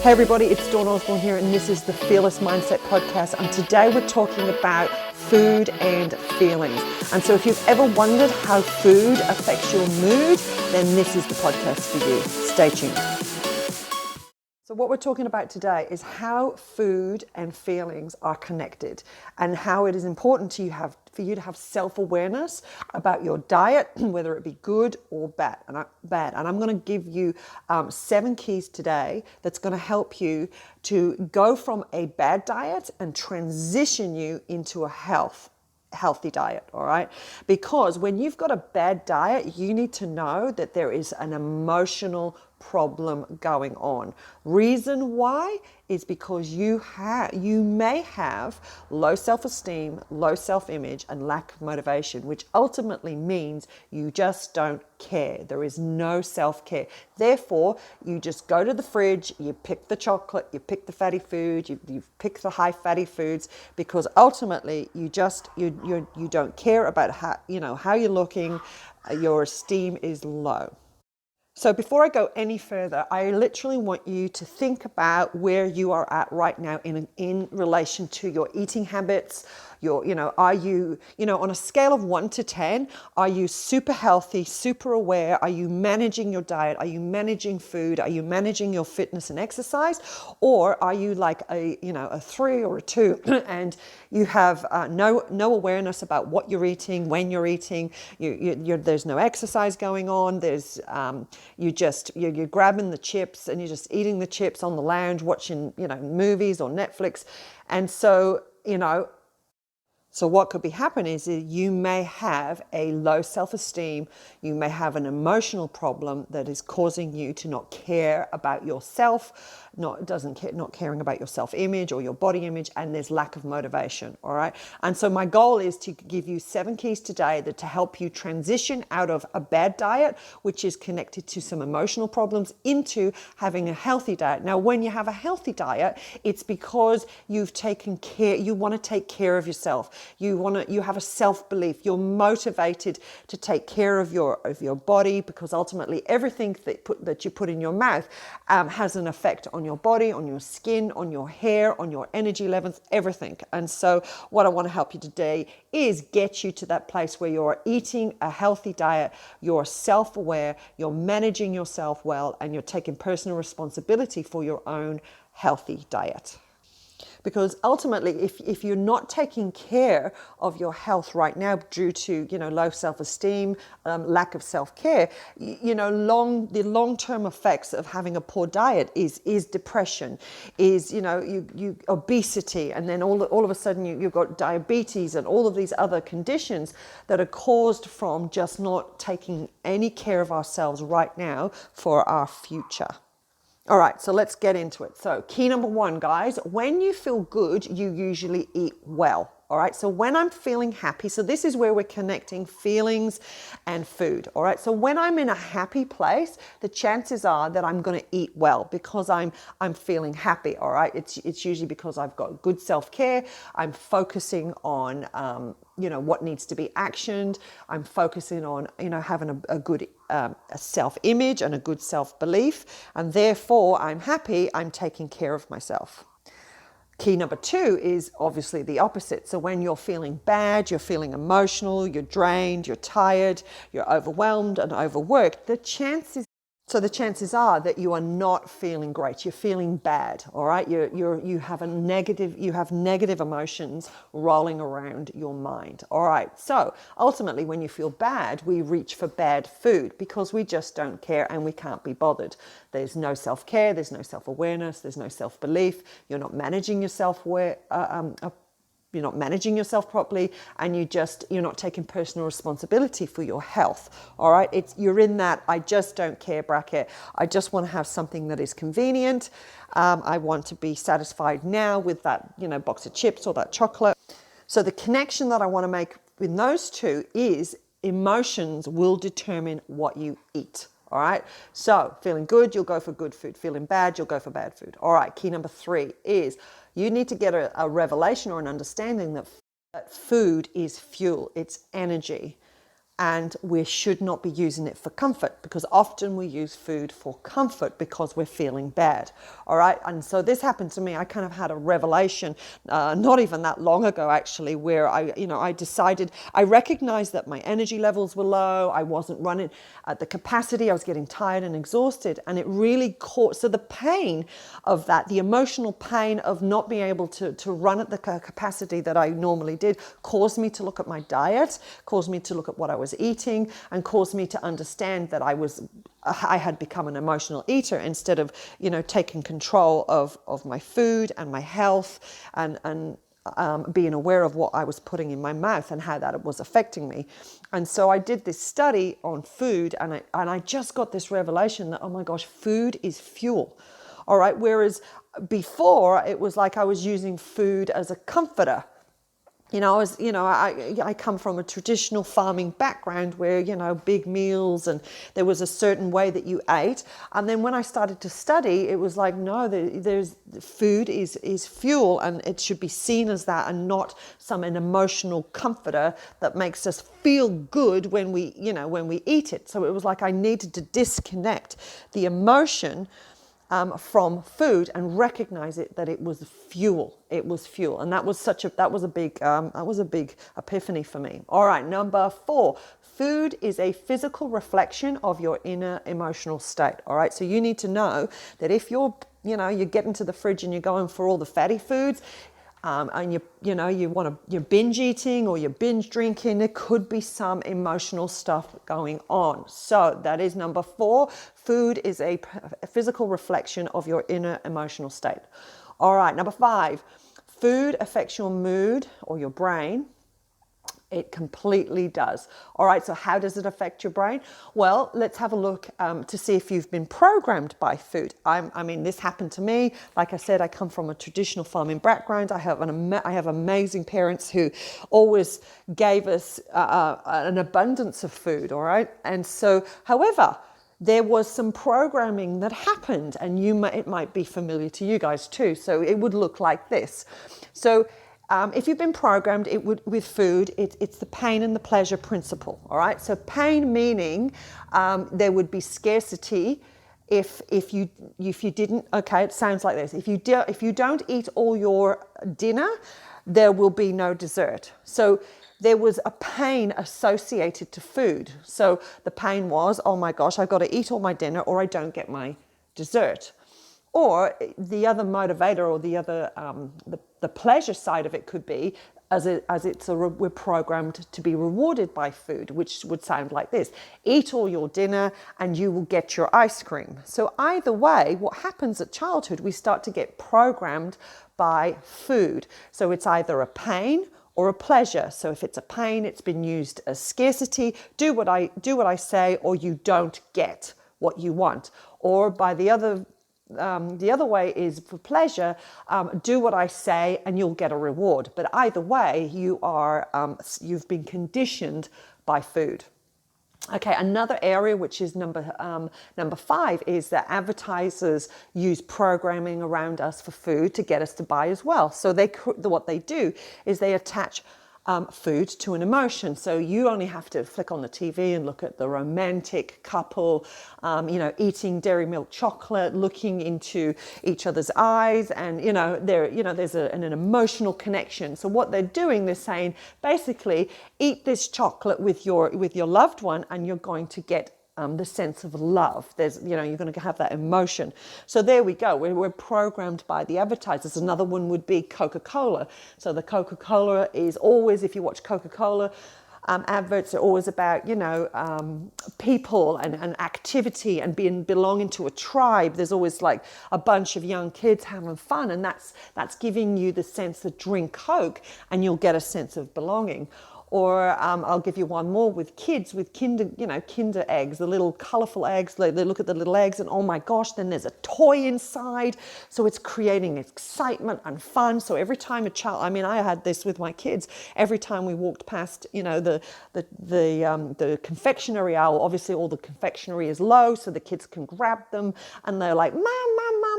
Hey everybody, it's Dawn Osborne here, and this is the Fearless Mindset Podcast. And today we're talking about food and feelings. And so if you've ever wondered how food affects your mood, then this is the podcast for you. Stay tuned. So what we're talking about today is how food and feelings are connected, and how it is important for you to have self-awareness about your diet, whether it be good or bad. And I'm going to give you 7 keys today that's going to help you to go from a bad diet and transition you into a healthy diet. All right, because when you've got a bad diet, you need to know that there is an emotional problem going on. Reason why is because you may have low self-esteem, low self-image, and lack of motivation, which ultimately means you just don't care. There is no self-care. Therefore, you just go to the fridge, you pick the chocolate, you pick the fatty food, you pick the high fatty foods, because ultimately you don't care about how you're looking. Your esteem is low. So before I go any further, I literally want you to think about where you are at right now in relation to your eating habits. Are you, on a scale of 1 to 10, are you super healthy, super aware? Are you managing your diet? Are you managing food? Are you managing your fitness and exercise? Or are you like a 3 or a 2 and you have no awareness about what you're eating, when you're eating, there's no exercise going on, there's you're grabbing the chips and you're just eating the chips on the lounge, watching movies or Netflix. And so so what could be happening is you may have a low self-esteem, you may have an emotional problem that is causing you to not care about yourself, not caring about your self-image or your body image, and there's lack of motivation, all right? And so my goal is to give you 7 keys today to help you transition out of a bad diet, which is connected to some emotional problems, into having a healthy diet. Now, when you have a healthy diet, it's because you've taken care, you want to take care of yourself. You have a self-belief. You're motivated to take care of your body, because ultimately everything that you put in your mouth has an effect on your body, on your skin, on your hair, on your energy levels, everything. And so what I want to help you today is get you to that place where you're eating a healthy diet, you're self-aware, you're managing yourself well, and you're taking personal responsibility for your own healthy diet. Because ultimately, if you're not taking care of your health right now due to low self-esteem, lack of self-care, the long-term effects of having a poor diet is depression, is you obesity, and then all of a sudden you've got diabetes and all of these other conditions that are caused from just not taking any care of ourselves right now for our future. All right, so let's get into it. So key number 1, guys, when you feel good, you usually eat well. All right, so when I'm feeling happy, so this is where we're connecting feelings and food. All right, so when I'm in a happy place, the chances are that I'm going to eat well because I'm feeling happy. All right, it's usually because I've got good self-care. I'm focusing on what needs to be actioned. I'm focusing on having a good a self-image and a good self-belief, and therefore I'm happy. I'm taking care of myself. Key number 2 is obviously the opposite. So when you're feeling bad, you're feeling emotional, you're drained, you're tired, you're overwhelmed and overworked, the chances are that you are not feeling great. You're feeling bad, all right? You have negative emotions rolling around your mind, all right? So ultimately, when you feel bad, we reach for bad food because we just don't care and we can't be bothered. There's no self-care, there's no self-awareness, there's no self-belief. You're not managing yourself you're not managing yourself properly, and you're not taking personal responsibility for your health. All right, you're in that I just don't care bracket. I just want to have something that is convenient. I want to be satisfied now with that box of chips or that chocolate. So the connection that I want to make with those two is emotions will determine what you eat. All right, so feeling good, you'll go for good food. Feeling bad, you'll go for bad food. All right, key number 3 is you need to get a revelation or an understanding that food is fuel, it's energy. and we should not be using it for comfort, because often we use food for comfort because we're feeling bad. All right. And so this happened to me. I kind of had a revelation not even that long ago, actually, where I decided, I recognized that my energy levels were low. I wasn't running at the capacity. I was getting tired and exhausted. And it really caught, so the pain of that, the emotional pain of not being able to run at the capacity that I normally did, caused me to look at my diet, caused me to look at what I was eating, and caused me to understand that I had become an emotional eater instead of, taking control of my food and my health, and being aware of what I was putting in my mouth and how that was affecting me. And so I did this study on food, and I just got this revelation that, oh my gosh, food is fuel. All right. Whereas before it was like I was using food as a comforter. I come from a traditional farming background where, big meals, and there was a certain way that you ate. And then when I started to study, it was like, no, there's food is fuel, and it should be seen as that, and not an emotional comforter that makes us feel good when we eat it. So it was like I needed to disconnect the emotion from food and recognize that it was fuel. It was fuel, and that was a big epiphany for me. All right, number 4. Food is a physical reflection of your inner emotional state. All right, so you need to know that if you're get into the fridge and you're going for all the fatty foods, and you're binge eating or you're binge drinking, there could be some emotional stuff going on. So that is number 4. Food is a physical reflection of your inner emotional state. All right, number 5. Food affects your mood or your brain. It completely does. All right, so how does it affect your brain? Well, let's have a look to see if you've been programmed by food. This happened to me. Like I said, I come from a traditional farming background. I have amazing parents who always gave us an abundance of food, all right? And so, however, there was some programming that happened, and it might be familiar to you guys too. So it would look like this. So if you've been programmed with food, it's the pain and the pleasure principle. All right. So pain meaning there would be scarcity if you didn't. Okay, it sounds like this. If you don't eat all your dinner, there will be no dessert. So there was a pain associated to food. So the pain was, oh my gosh, I've got to eat all my dinner or I don't get my dessert. Or the other motivator, or the other the pleasure side of it could be we're programmed to be rewarded by food, which would sound like this: eat all your dinner and you will get your ice cream. So either way, what happens at childhood, we start to get programmed by food. So it's either a pain or a pleasure. So if it's a pain, it's been used as scarcity. Do what I say, or you don't get what you want. Or by the other way is for pleasure. Do what I say, and you'll get a reward. But either way, you've been conditioned by food. Okay, another area which is number 5 is that advertisers use programming around us for food to get us to buy as well. So what they do is they attach food to an emotion. So you only have to flick on the TV and look at the romantic couple, eating dairy milk chocolate, looking into each other's eyes, and there's an emotional connection. So what they're doing, they're saying basically, eat this chocolate with your loved one, and you're going to get the sense of love. You're going to have that emotion. So there we go. We're programmed by the advertisers. Another one would be Coca-Cola. So the Coca-Cola is always, if you watch Coca-Cola adverts, are always about, people and activity and belonging to a tribe. There's always like a bunch of young kids having fun, and that's giving you the sense that drink Coke and you'll get a sense of belonging. Or I'll give you one more with kids, with Kinder eggs, the little colourful eggs. They look at the little eggs and, oh my gosh, then there's a toy inside. So it's creating excitement and fun. So every time I had this with my kids. Every time we walked past, the confectionery aisle, obviously all the confectionery is low, so the kids can grab them, and they're like, Mom,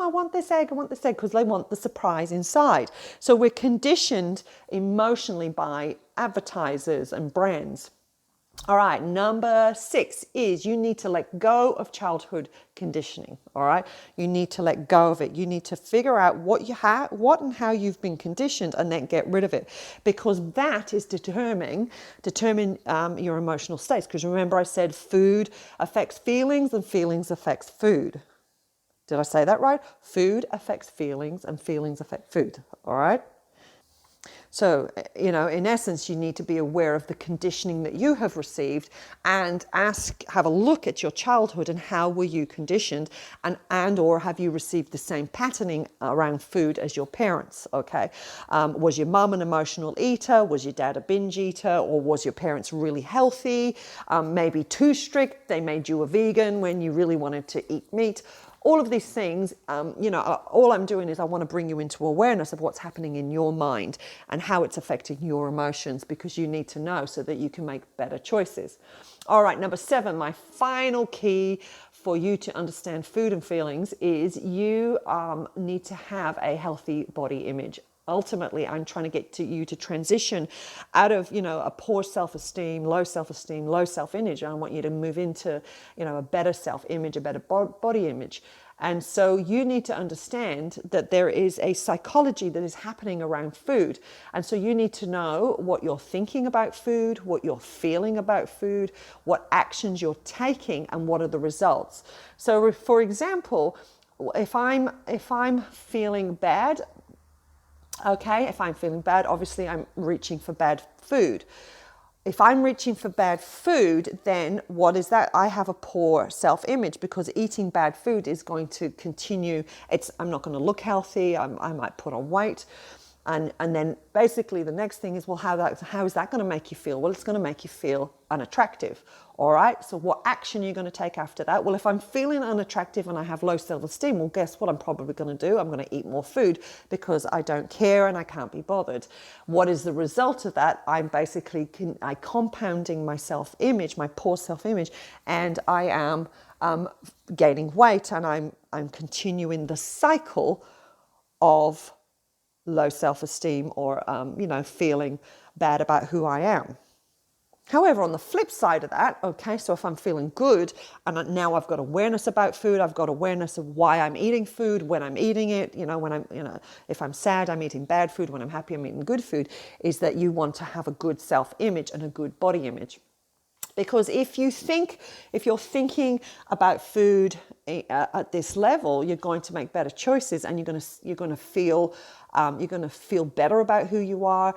I want this egg, because they want the surprise inside. So we're conditioned emotionally by advertisers and brands. All right, number 6 is you need to let go of childhood conditioning. All right, you need to let go of it. You need to figure out what and how you've been conditioned, and then get rid of it, because that is determine your emotional states. Because remember, I said food affects feelings, and feelings affects food. Did I say that right? Food affects feelings, and feelings affect food. All right. So, in essence, you need to be aware of the conditioning that you have received, and have a look at your childhood and how were you conditioned, and or have you received the same patterning around food as your parents, okay? Was your mum an emotional eater? Was your dad a binge eater? Or was your parents really healthy? Maybe too strict, they made you a vegan when you really wanted to eat meat. All of these things, all I'm doing is I want to bring you into awareness of what's happening in your mind and how it's affecting your emotions, because you need to know so that you can make better choices. All right, number 7, my final key for you to understand food and feelings is you need to have a healthy body image. Ultimately, I'm trying to get you to transition out of, a poor self-esteem, low self-image. I want you to move into, a better self-image, a better body image. And so you need to understand that there is a psychology that is happening around food. And so you need to know what you're thinking about food, what you're feeling about food, what actions you're taking, and what are the results. So for example, if I'm feeling bad, okay, if I'm feeling bad, obviously I'm reaching for bad food. If I'm reaching for bad food, then what is that? I have a poor self-image, because eating bad food is going to continue. I'm not going to look healthy. I might put on weight. And then basically the next thing is, well, how is that going to make you feel? Well, it's going to make you feel unattractive. All right. So what action are you going to take after that? Well, if I'm feeling unattractive and I have low self-esteem, well, guess what I'm probably going to do? I'm going to eat more food because I don't care and I can't be bothered. What is the result of that? I'm basically compounding my self-image, my poor self-image, and I am gaining weight, and I'm continuing the cycle of low self-esteem or, feeling bad about who I am. However, on the flip side of that, okay, so if I'm feeling good and now I've got awareness about food, I've got awareness of why I'm eating food, when I'm eating it, if I'm sad, I'm eating bad food, when I'm happy, I'm eating good food, is that you want to have a good self-image and a good body image. Because if you're thinking about food at this level, you're going to make better choices, and you're going to feel better about who you are.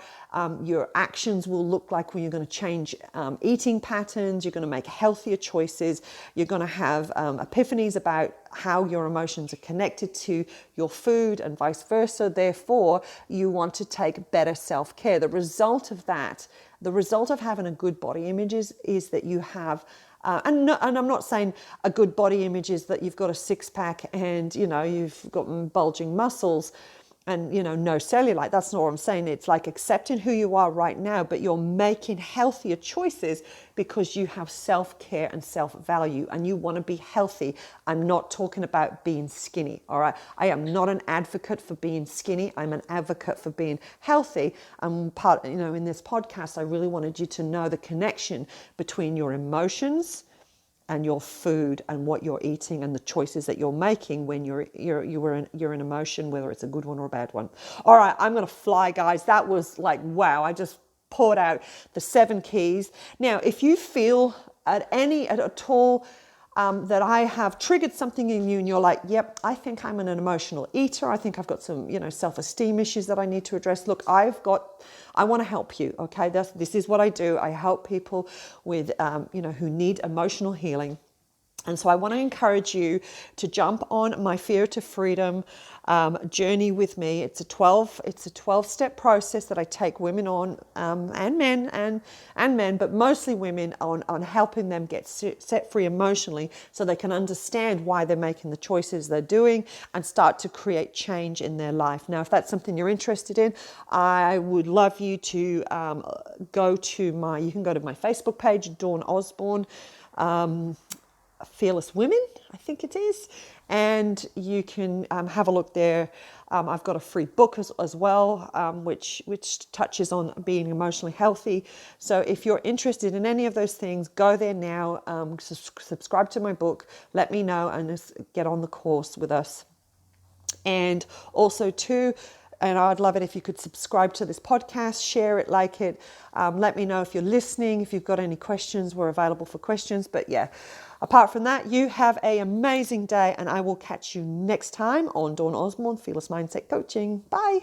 Your actions will look like when you're going to change eating patterns. You're going to make healthier choices. You're going to have epiphanies about how your emotions are connected to your food, and vice versa. Therefore, you want to take better self-care. The result of having a good body image is that you have, and I'm not saying a good body image is that you've got a six-pack and, you've got bulging muscles and, no cellulite. That's not what I'm saying. It's like accepting who you are right now, but you're making healthier choices because you have self-care and self-value and you want to be healthy. I'm not talking about being skinny, all right? I am not an advocate for being skinny. I'm an advocate for being healthy. And in this podcast, I really wanted you to know the connection between your emotions and your food and what you're eating and the choices that you're making when you're in emotion, whether it's a good one or a bad one. All right, I'm going to fly, guys. That was like, wow, I just poured out the 7 keys. Now, if you feel at all that I have triggered something in you and you're like, yep, I think I'm an emotional eater. I think I've got some, self-esteem issues that I need to address. Look, I want to help you. Okay. This is what I do. I help people with, who need emotional healing. And so I want to encourage you to jump on my Fear to Freedom journey with me. It's a 12-step process that I take women on, and men, but mostly women, on helping them get set free emotionally so they can understand why they're making the choices they're doing and start to create change in their life. Now, if that's something you're interested in, I would love you to you can go to my Facebook page, Dawn Osborne. Fearless Women, I think it is, and you can have a look there. I've got a free book as well, which touches on being emotionally healthy. So if you're interested in any of those things, go there now, subscribe to my book, let me know, and just get on the course with us. And also too, and I'd love it if you could subscribe to this podcast, share it, like it. Let me know if you're listening, if you've got any questions. We're available for questions. But yeah, apart from that, you have an amazing day, and I will catch you next time on Dawn Osborne, Fearless Mindset Coaching. Bye.